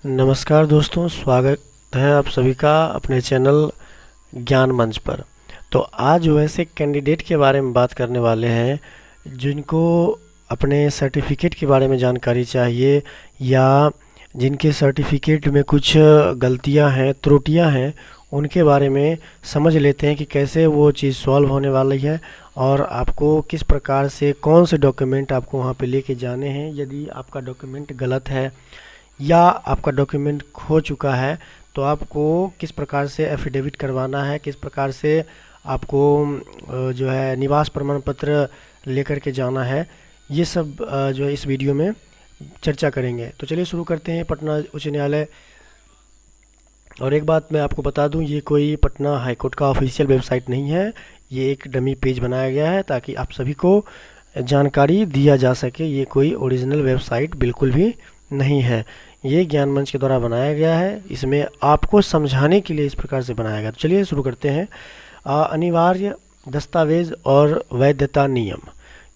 नमस्कार दोस्तों, स्वागत है आप सभी का अपने चैनल ज्ञान मंच पर। तो आज वैसे कैंडिडेट के बारे में बात करने वाले हैं जिनको अपने सर्टिफिकेट के बारे में जानकारी चाहिए, या जिनके सर्टिफिकेट में कुछ गलतियां हैं, त्रुटियां हैं, उनके बारे में समझ लेते हैं कि कैसे वो चीज़ सॉल्व होने वाली है और आपको किस प्रकार से कौन से डॉक्यूमेंट आपको वहाँ पे लेके जाने हैं। यदि आपका डॉक्यूमेंट गलत है या आपका डॉक्यूमेंट खो चुका है तो आपको किस प्रकार से एफिडेविट करवाना है, किस प्रकार से आपको जो है निवास प्रमाण पत्र लेकर के जाना है, ये सब जो है इस वीडियो में चर्चा करेंगे। तो चलिए शुरू करते हैं। पटना उच्च न्यायालय, और एक बात मैं आपको बता दूं, ये कोई पटना हाईकोर्ट का ऑफिशियल वेबसाइट नहीं है, ये एक डमी पेज बनाया गया है ताकि आप सभी को जानकारी दिया जा सके। ये कोई ओरिजिनल वेबसाइट बिल्कुल भी नहीं है, ये ज्ञान मंच के द्वारा बनाया गया है। इसमें आपको समझाने के लिए इस प्रकार से बनाया गया। तो चलिए शुरू करते हैं। अनिवार्य दस्तावेज और वैधता नियम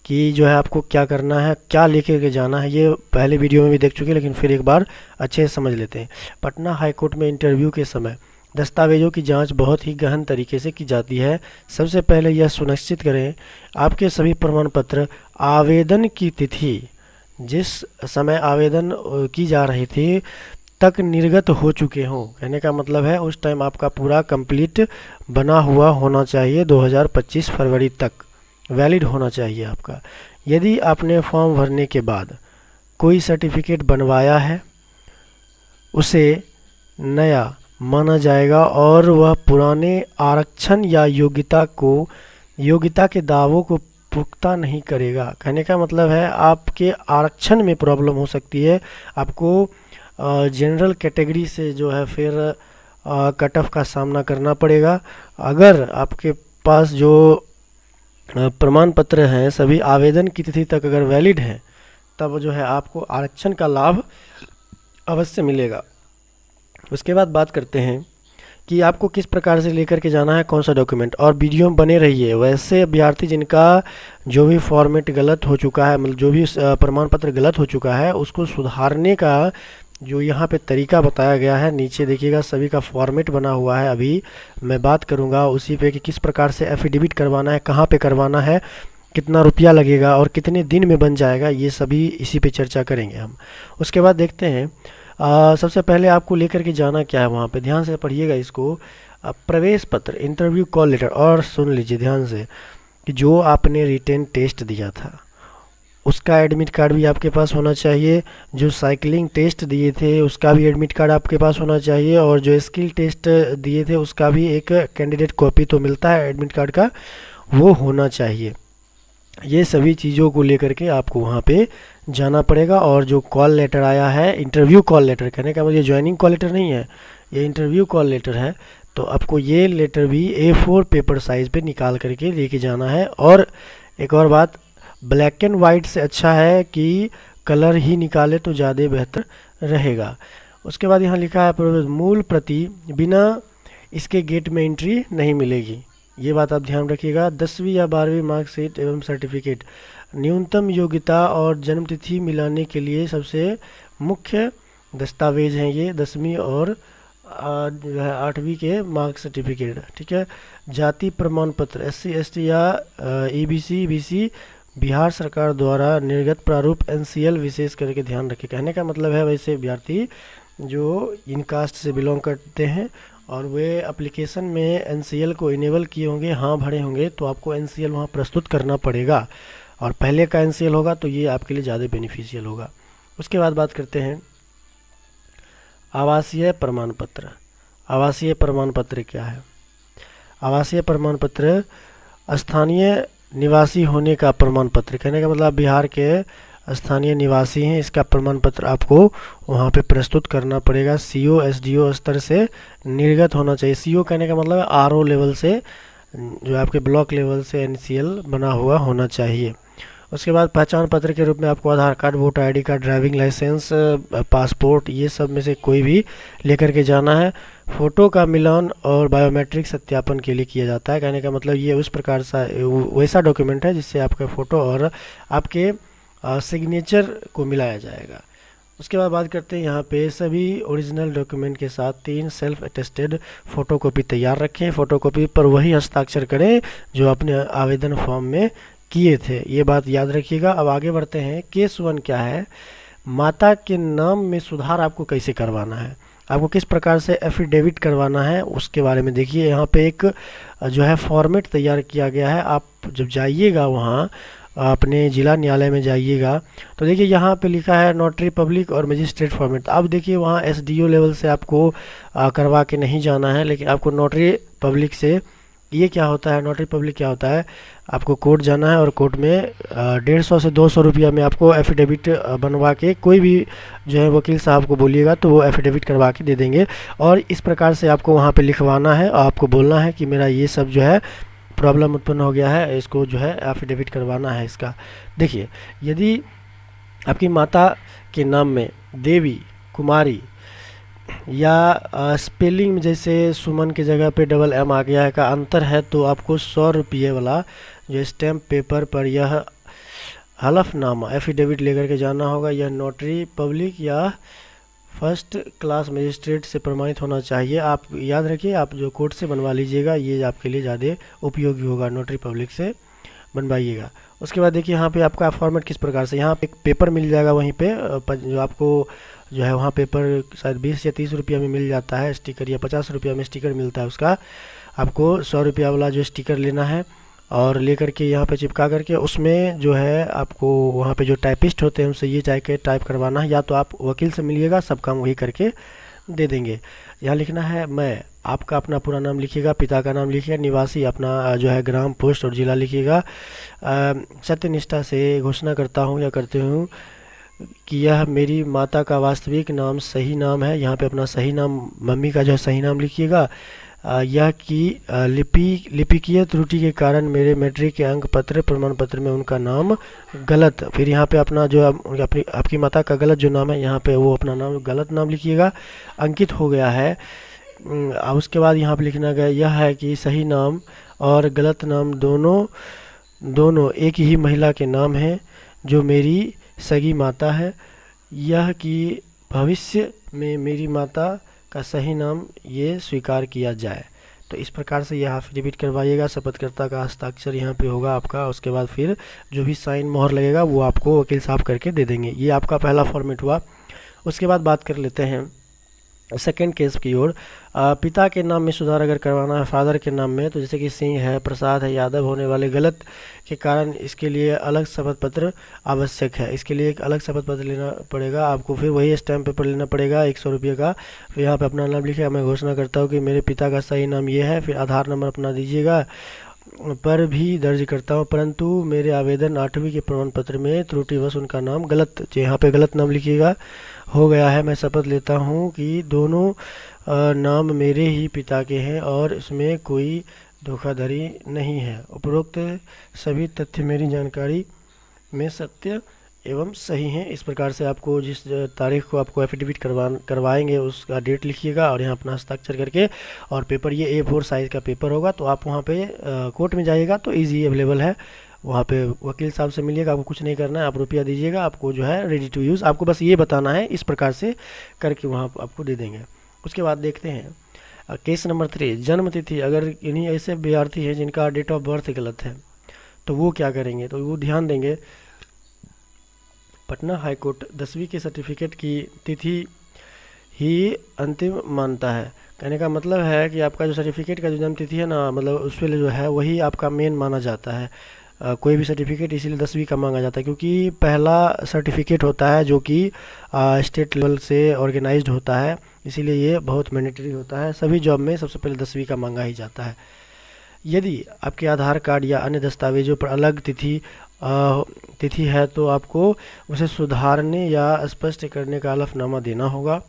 कि जो है आपको क्या करना है, क्या लेके के जाना है, ये पहले वीडियो में भी देख चुके हैं, लेकिन फिर एक बार अच्छे से समझ लेते हैं। पटना हाईकोर्ट में इंटरव्यू के समय दस्तावेजों की जांच बहुत ही गहन तरीके से की जाती है। सबसे पहले यह सुनिश्चित करें आपके सभी प्रमाण पत्र आवेदन की तिथि, जिस समय आवेदन की जा रही थी तक निर्गत हो चुके हों। कहने का मतलब है उस टाइम आपका पूरा कंप्लीट बना हुआ होना चाहिए, 2025 फरवरी तक वैलिड होना चाहिए आपका। यदि आपने फॉर्म भरने के बाद कोई सर्टिफिकेट बनवाया है, उसे नया माना जाएगा और वह पुराने आरक्षण या योग्यता के दावों को पुख्ता नहीं करेगा। कहने का मतलब है आपके आरक्षण में प्रॉब्लम हो सकती है, आपको जनरल कैटेगरी से जो है फिर कट ऑफ का सामना करना पड़ेगा। अगर आपके पास जो प्रमाण पत्र हैं सभी आवेदन की तिथि तक अगर वैलिड हैं, तब जो है आपको आरक्षण का लाभ अवश्य मिलेगा। उसके बाद बात करते हैं कि आपको किस प्रकार से लेकर के जाना है, कौन सा डॉक्यूमेंट, और वीडियो में बने रहिए। वैसे अभ्यर्थी जिनका जो भी फॉर्मेट गलत हो चुका है, मतलब जो भी प्रमाण पत्र गलत हो चुका है, उसको सुधारने का जो यहाँ पे तरीका बताया गया है, नीचे देखिएगा सभी का फॉर्मेट बना हुआ है। अभी मैं बात करूँगा उसी पे कि किस प्रकार से एफिडेविट करवाना है, कहाँ पे करवाना है, कितना रुपया लगेगा और कितने दिन में बन जाएगा, ये सभी इसी पे चर्चा करेंगे हम। उसके बाद देखते हैं सबसे पहले आपको लेकर के जाना क्या है वहाँ पे, ध्यान से पढ़िएगा इसको। प्रवेश पत्र, इंटरव्यू कॉल लेटर, और सुन लीजिए ध्यान से कि जो आपने रिटेन टेस्ट दिया था उसका एडमिट कार्ड भी आपके पास होना चाहिए। जो साइकिलिंग टेस्ट दिए थे उसका भी एडमिट कार्ड आपके पास होना चाहिए, और जो स्किल टेस्ट दिए थे उसका भी एक कैंडिडेट कॉपी तो मिलता है एडमिट कार्ड का, वो होना चाहिए। ये सभी चीज़ों को लेकर के आपको वहाँ पे जाना पड़ेगा। और जो कॉल लेटर आया है, इंटरव्यू कॉल लेटर, कहने का मुझे ज्वाइनिंग कॉल लेटर नहीं है, ये इंटरव्यू कॉल लेटर है, तो आपको ये लेटर भी A4 पेपर साइज़ पे निकाल करके लेके जाना है। और एक और बात, ब्लैक एंड वाइट से अच्छा है कि कलर ही निकाले तो ज़्यादा बेहतर रहेगा। उसके बाद यहाँ लिखा है मूल प्रति बिना इसके गेट में एंट्री नहीं मिलेगी, ये बात आप ध्यान रखिएगा। 10वीं या 12वीं मार्कशीट एवं सर्टिफिकेट, न्यूनतम योग्यता और जन्मतिथि मिलाने के लिए सबसे मुख्य दस्तावेज हैं ये 10वीं और जो है 8वीं के मार्क सर्टिफिकेट, ठीक है। जाति प्रमाण पत्र, SC ST या EBC BC बिहार सरकार द्वारा निर्गत प्रारूप NCL विशेष करके ध्यान रखें। कहने का मतलब है वैसे अभ्यर्थी जो इन कास्ट से बिलोंग करते हैं और वे एप्लीकेशन में NCL को इनेबल किए होंगे, हाँ भरे होंगे, तो आपको NCL वहाँ प्रस्तुत करना पड़ेगा, और पहले का NCL होगा तो ये आपके लिए ज़्यादा बेनिफिशियल होगा। उसके बाद बात करते हैं आवासीय प्रमाण पत्र। आवासीय प्रमाण पत्र क्या है? आवासीय प्रमाण पत्र स्थानीय निवासी होने का प्रमाण पत्र, कहने का मतलब बिहार के स्थानीय निवासी हैं, इसका प्रमाण पत्र आपको वहाँ पे प्रस्तुत करना पड़ेगा। CO SDO स्तर से निर्गत होना चाहिए। CO कहने का मतलब RO लेवल से, जो आपके ब्लॉक लेवल से NCL बना हुआ होना चाहिए। उसके बाद पहचान पत्र के रूप में आपको Aadhaar card, voter ID card, driving licence, passport, ये सब में से कोई भी लेकर के जाना है। फ़ोटो का मिलान और बायोमेट्रिक सत्यापन के लिए किया जाता है। कहने का मतलब ये उस प्रकार सा वैसा डॉक्यूमेंट है जिससे आपका फ़ोटो और आपके सिग्नेचर को मिलाया जाएगा। उसके बाद बात करते हैं यहाँ पे सभी ओरिजिनल डॉक्यूमेंट के साथ 3 सेल्फ अटेस्टेड फ़ोटोकॉपी तैयार रखें। फ़ोटोकॉपी पर वही हस्ताक्षर करें जो अपने आवेदन फॉर्म में किए थे, ये बात याद रखिएगा। अब आगे बढ़ते हैं। केस 1 क्या है, माता के नाम में सुधार आपको कैसे करवाना है, आपको किस प्रकार से एफिडेविट करवाना है, उसके बारे में देखिए। यहाँ पे एक जो है फॉर्मेट तैयार किया गया है। आप जब जाइएगा वहाँ अपने जिला न्यायालय में जाइएगा तो देखिए यहाँ पे लिखा है नोटरी पब्लिक और मजिस्ट्रेट फॉर्मेट। अब देखिए वहाँ एसडीओ लेवल से आपको करवा के नहीं जाना है, लेकिन आपको नोटरी पब्लिक से, ये क्या होता है, नोटरी पब्लिक क्या होता है, आपको कोर्ट जाना है और कोर्ट में 150 से 200 रुपया में आपको एफिडेविट बनवा के, कोई भी जो है वकील साहब को बोलिएगा तो वो एफिडेविट करवा के दे देंगे। और इस प्रकार से आपको वहाँ पे लिखवाना है और आपको बोलना है कि मेरा ये सब जो है प्रॉब्लम उत्पन्न हो गया है, इसको जो है एफिडेविट करवाना है इसका। देखिए यदि आपकी माता के नाम में देवी, कुमारी या स्पेलिंग में जैसे सुमन की जगह पे डबल एम आ गया है का अंतर है, तो आपको 100 रुपये वाला जो स्टैम्प पेपर पर यह हलफनामा एफिडेविट लेकर के जाना होगा। यह नोटरी पब्लिक या फर्स्ट क्लास मजिस्ट्रेट से प्रमाणित होना चाहिए। आप याद रखिए, आप जो कोर्ट से बनवा लीजिएगा ये आपके लिए ज़्यादा उपयोगी होगा, नोटरी पब्लिक से बनवाइएगा। उसके बाद देखिए यहाँ पे आपका फॉर्मेट किस प्रकार से, यहाँ पे एक पेपर मिल जाएगा वहीं पे जो आपको जो है वहाँ पेपर शायद 20 या 30 रुपया में मिल जाता है स्टिकर, या 50 रुपया में स्टिकर मिलता है उसका। आपको 100 रुपया वाला जो स्टिकर लेना है और लेकर के यहाँ पे चिपका करके उसमें जो है आपको वहाँ पे जो टाइपिस्ट होते हैं उनसे ये जाके टाइप करवाना है, या तो आप वकील से मिलिएगा, सब काम वही करके दे देंगे। यहाँ लिखना है मैं, आपका अपना पूरा नाम लिखिएगा, पिता का नाम लिखिएगा, निवासी अपना जो है ग्राम, पोस्ट और ज़िला लिखिएगा। सत्यनिष्ठा से घोषणा करता हूँ या करते हूँ कि यह मेरी माता का वास्तविक नाम सही नाम है। यहाँ पे अपना सही नाम, मम्मी का जो है सही नाम लिखिएगा। यह कि लिपिकीय त्रुटि के कारण मेरे मैट्रिक के अंक पत्र प्रमाण पत्र में उनका नाम गलत, फिर यहाँ पे अपना जो आपकी माता का गलत जो नाम है यहाँ पे वो अपना नाम गलत नाम लिखिएगा, अंकित हो गया है। उसके बाद यहाँ पे लिखना गया यह है कि सही नाम और गलत नाम दोनों एक ही महिला के नाम हैं जो मेरी सगी माता है। यह कि भविष्य में मेरी माता का सही नाम ये स्वीकार किया जाए। तो इस प्रकार से यह एफिडेविट करवाइएगा। शपथकर्ता का हस्ताक्षर यहाँ पे होगा आपका। उसके बाद फिर जो भी साइन मोहर लगेगा वो आपको वकील साहब करके दे देंगे। ये आपका पहला फॉर्मेट हुआ। उसके बाद बात कर लेते हैं सेकेंड केस की ओर। पिता के नाम में सुधार अगर करवाना है फादर के नाम में, तो जैसे कि सिंह है, प्रसाद है, यादव होने वाले गलत के कारण इसके लिए अलग शपथ पत्र आवश्यक है। इसके लिए एक अलग शपथ पत्र लेना पड़ेगा आपको, फिर वही स्टैम्प पेपर लेना पड़ेगा 100 रुपये का। फिर यहाँ पे अपना नाम लिखिएगा, मैं घोषणा करता हूँ कि मेरे पिता का सही नाम ये है, फिर आधार नंबर अपना दीजिएगा, पर भी दर्ज करता हूँ, परंतु मेरे आवेदन 8वीं के प्रमाण पत्र में त्रुटिवश उनका नाम गलत, यहाँ पे गलत नाम लिखिएगा, हो गया है। मैं शपथ लेता हूँ कि दोनों नाम मेरे ही पिता के हैं और इसमें कोई धोखाधड़ी नहीं है। उपरोक्त सभी तथ्य मेरी जानकारी में सत्य एवं सही हैं। इस प्रकार से आपको जिस तारीख को आपको एफिडेविट करवाएंगे उसका डेट लिखिएगा और यहाँ अपना हस्ताक्षर करके, और पेपर ये A4 साइज़ का पेपर होगा। तो आप वहाँ पे कोर्ट में जाइएगा तो इजी अवेलेबल है, वहाँ पे वकील साहब से मिलिएगा। आपको कुछ नहीं करना है, आप रुपया दीजिएगा, आपको जो है रेडी टू यूज़, आपको बस ये बताना है, इस प्रकार से करके वहाँ आपको दे देंगे। उसके बाद देखते हैं केस नंबर 3, जन्म तिथि। अगर इन्हीं ऐसे विद्यार्थी हैं जिनका डेट ऑफ बर्थ गलत है तो वो क्या करेंगे, तो वो ध्यान देंगे। पटना हाई कोर्ट 10वीं के सर्टिफिकेट की तिथि ही अंतिम मानता है। कहने का मतलब है कि आपका जो सर्टिफिकेट का जो जन्म तिथि है ना, मतलब उस पर जो है वही आपका मेन माना जाता है। कोई भी सर्टिफिकेट इसीलिए 10वीं का मांगा जाता है, क्योंकि पहला सर्टिफिकेट होता है जो कि स्टेट लेवल से ऑर्गेनाइज्ड होता है, इसीलिए ये बहुत मैंडेटरी होता है। सभी जॉब में सबसे पहले 10वीं का मांगा ही जाता है। यदि आपके आधार कार्ड या अन्य दस्तावेजों पर अलग तिथि है तो आपको उसे सुधारने या स्पष्ट करने का हलफनामा देना होगा,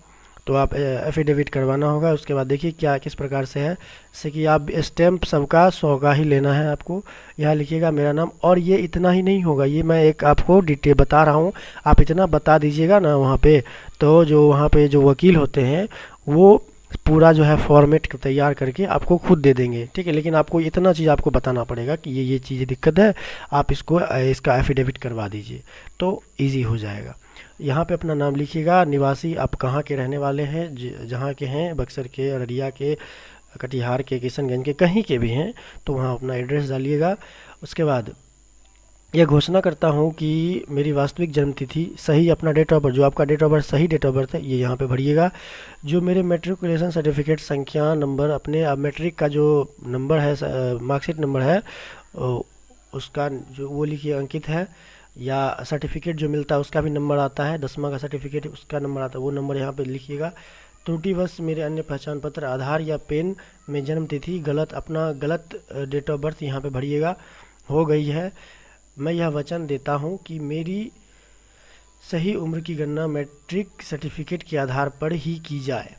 तो आप एफिडेविट करवाना होगा। उसके बाद देखिए क्या किस प्रकार से है, जैसे कि आप स्टैम्प सबका 100 का ही लेना है आपको। यहाँ लिखिएगा मेरा नाम, और ये इतना ही नहीं होगा, ये मैं एक आपको डिटेल बता रहा हूँ, आप इतना बता दीजिएगा ना वहाँ पे, तो जो वहाँ पे जो वकील होते हैं वो पूरा जो है फॉर्मेट तैयार करके आपको खुद दे देंगे, ठीक है। लेकिन आपको इतना चीज़ आपको बताना पड़ेगा कि ये चीज़ें दिक्कत है, आप इसका एफिडेविट करवा दीजिए तो ईजी हो जाएगा। यहाँ पे अपना नाम लिखिएगा, निवासी आप कहाँ के रहने वाले हैं, जहाँ के हैं, बक्सर के, अररिया के, कटिहार के, किशनगंज के, कहीं के भी हैं तो वहाँ अपना एड्रेस डालिएगा। उसके बाद यह घोषणा करता हूँ कि मेरी वास्तविक जन्म तिथि सही, अपना डेट ऑफ बर्थ, जो आपका डेट ऑफ बर्थ सही डेट ऑफ बर्थ है ये यहाँ पे भरिएगा। जो मेरे मेट्रिकुलेशन सर्टिफिकेट संख्या नंबर, अपने मैट्रिक का जो नंबर है, मार्कशीट नंबर है, उसका जो वो लिखिए अंकित है, या सर्टिफिकेट जो मिलता है उसका भी नंबर आता है, 10वां का सर्टिफिकेट उसका नंबर आता है, वो नंबर यहाँ पे लिखिएगा। त्रुटिवश मेरे अन्य पहचान पत्र, आधार या पेन में जन्म तिथि गलत, अपना गलत डेट ऑफ बर्थ यहाँ पे भरिएगा। हो गई है। मैं यह वचन देता हूँ कि मेरी सही उम्र की गणना मैट्रिक सर्टिफिकेट के आधार पर ही की जाए।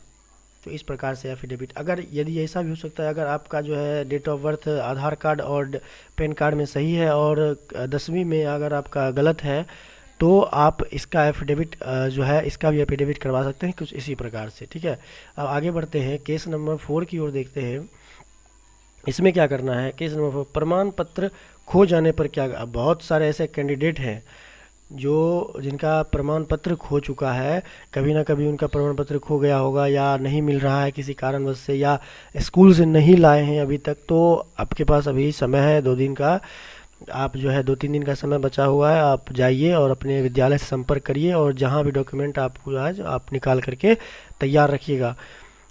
तो इस प्रकार से एफिडेविट, अगर यदि ऐसा भी हो सकता है, अगर आपका जो है date of birth Aadhaar card और पैन कार्ड में सही है और 10वीं में अगर आपका गलत है, तो आप इसका एफिडेविट जो है इसका भी एफिडेविट करवा सकते हैं, कुछ इसी प्रकार से। ठीक है, अब आगे बढ़ते हैं, केस नंबर 4 की ओर देखते हैं। इसमें क्या करना है, केस नंबर 4, प्रमाण पत्र खो जाने पर क्या। अब बहुत सारे ऐसे कैंडिडेट हैं जो जिनका प्रमाण पत्र खो चुका है, कभी ना कभी उनका प्रमाण पत्र खो गया होगा या नहीं मिल रहा है किसी कारणवश से, या स्कूल से नहीं लाए हैं अभी तक, तो आपके पास अभी समय है 2 दिन का, आप जो है 2-3 दिन का समय बचा हुआ है, आप जाइए और अपने विद्यालय से संपर्क करिए और जहाँ भी डॉक्यूमेंट आपको आज आप निकाल करके तैयार रखिएगा।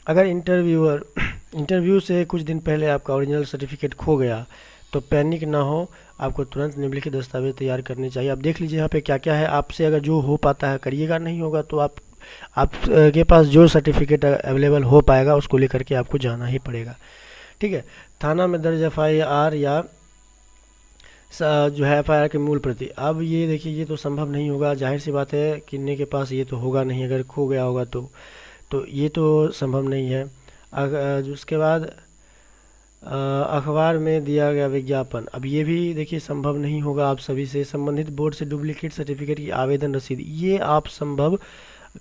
अगर इंटरव्यू से कुछ दिन पहले आपका ओरिजिनल सर्टिफिकेट खो गया तो पैनिक ना हो, आपको तुरंत निम्नलिखित दस्तावेज तैयार करने चाहिए। आप देख लीजिए यहाँ पे क्या क्या है, आपसे अगर जो हो पाता है करिएगा, नहीं होगा तो आपके पास जो सर्टिफिकेट अवेलेबल हो पाएगा उसको लेकर के आपको जाना ही पड़ेगा। ठीक है, थाना में दर्ज FIR या जो है FIR की मूल प्रति। अब ये देखिए, ये तो संभव नहीं होगा, जाहिर सी बात है, किन्ने के पास ये तो होगा नहीं, अगर खो गया होगा तो ये तो संभव नहीं है। उसके बाद अखबार में दिया गया विज्ञापन, अब ये भी देखिए संभव नहीं होगा आप सभी से। संबंधित बोर्ड से डुप्लीकेट सर्टिफिकेट की आवेदन रसीद, ये आप संभव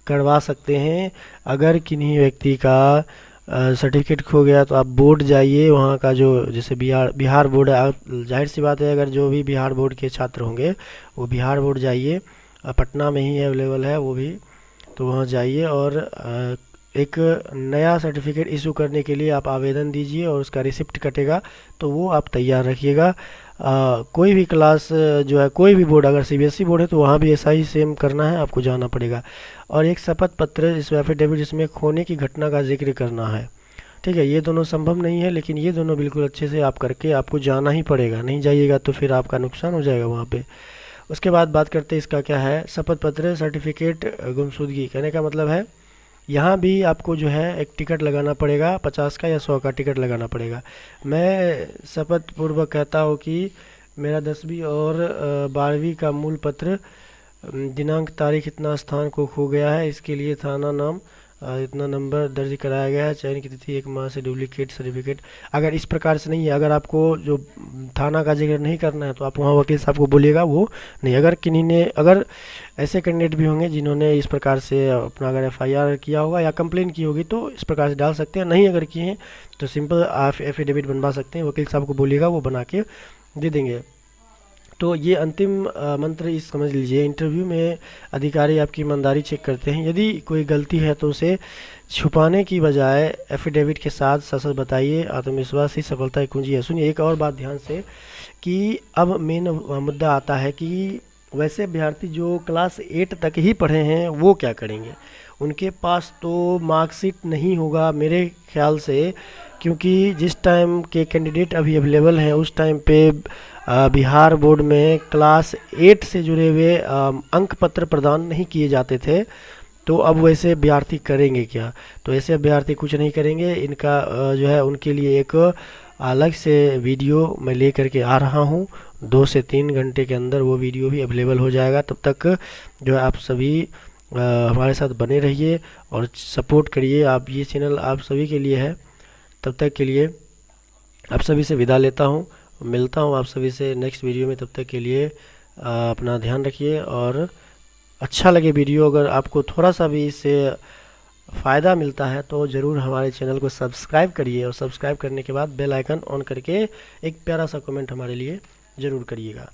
करवा सकते हैं। अगर किन्हीं व्यक्ति का सर्टिफिकेट खो गया तो आप बोर्ड जाइए, वहाँ का जो जैसे बिहार बोर्ड है, जाहिर सी बात है अगर जो भी बिहार बोर्ड के छात्र होंगे वो बिहार बोर्ड जाइए, पटना में ही अवेलेबल है वो भी, तो वहाँ जाइए और एक नया सर्टिफिकेट इशू करने के लिए आप आवेदन दीजिए और उसका रिसिप्ट कटेगा, तो वो आप तैयार रखिएगा। कोई भी क्लास जो है, कोई भी बोर्ड, अगर CBSE बोर्ड है तो वहाँ भी ऐसा ही सेम करना है, आपको जाना पड़ेगा। और एक शपथ पत्र जिसमें एफिडेविट जिसमें खोने की घटना का जिक्र करना है। ठीक है, ये दोनों संभव नहीं है, लेकिन ये दोनों बिल्कुल अच्छे से आप करके आपको जाना ही पड़ेगा, नहीं जाइएगा तो फिर आपका नुकसान हो जाएगा वहाँ पे। उसके बाद बात करते हैं इसका क्या है, शपथ पत्र सर्टिफिकेट गुमशुदगी। कहने का मतलब है यहाँ भी आपको जो है एक टिकट लगाना पड़ेगा, 50 का या 100 का टिकट लगाना पड़ेगा। मैं शपथ पूर्वक कहता हूँ कि मेरा 10वीं और 12वीं का मूल पत्र दिनांक तारीख इतना स्थान को खो गया है, इसके लिए थाना नाम इतना नंबर दर्ज कराया गया है, चयन की तिथि 1 माह से डुप्लीकेट सर्टिफिकेट। अगर इस प्रकार से नहीं है, अगर आपको जो थाना का जिक्र नहीं करना है तो आप वहाँ वकील साहब को बोलिएगा, वो नहीं। अगर किन्हीं ने, अगर ऐसे कैंडिडेट भी होंगे जिन्होंने इस प्रकार से अपना अगर FIR किया होगा या कंप्लेन की होगी तो इस प्रकार से डाल सकते हैं, नहीं अगर किए हैं तो सिंपल आप एफिडेविट बनवा सकते हैं, वकील साहब को बोलिएगा वो बना के दे देंगे। तो ये अंतिम मंत्र इस समझ लीजिए, इंटरव्यू में अधिकारी आपकी ईमानदारी चेक करते हैं, यदि कोई गलती है तो उसे छुपाने की बजाय एफिडेविट के साथ सच बताइए, आत्मविश्वास ही सफलता की कुंजी है। सुनिए एक और बात ध्यान से, कि अब मेन मुद्दा आता है कि वैसे अभ्यर्थी जो क्लास 8 तक ही पढ़े हैं वो क्या करेंगे। उनके पास तो मार्कशीट नहीं होगा मेरे ख्याल से, क्योंकि जिस टाइम के कैंडिडेट अभी अवेलेबल हैं उस टाइम पे बिहार बोर्ड में क्लास 8 से जुड़े हुए अंक पत्र प्रदान नहीं किए जाते थे। तो अब वैसे अभ्यर्थी करेंगे क्या, तो ऐसे अभ्यर्थी कुछ नहीं करेंगे। इनका जो है उनके लिए एक अलग से वीडियो मैं ले करके आ रहा हूँ, 2 से 3 घंटे के अंदर वो वीडियो भी अवेलेबल हो जाएगा। तब तक जो है आप सभी हमारे साथ बने रहिए और सपोर्ट करिए। आप, ये चैनल आप सभी के लिए है। तब तक के लिए आप सभी से विदा लेता हूँ, मिलता हूँ आप सभी से नेक्स्ट वीडियो में। तब तक के लिए अपना ध्यान रखिए, और अच्छा लगे वीडियो, अगर आपको थोड़ा सा भी इससे फ़ायदा मिलता है तो ज़रूर हमारे चैनल को सब्सक्राइब करिए, और सब्सक्राइब करने के बाद बेल आइकन ऑन करके एक प्यारा सा कमेंट हमारे लिए ज़रूर करिएगा।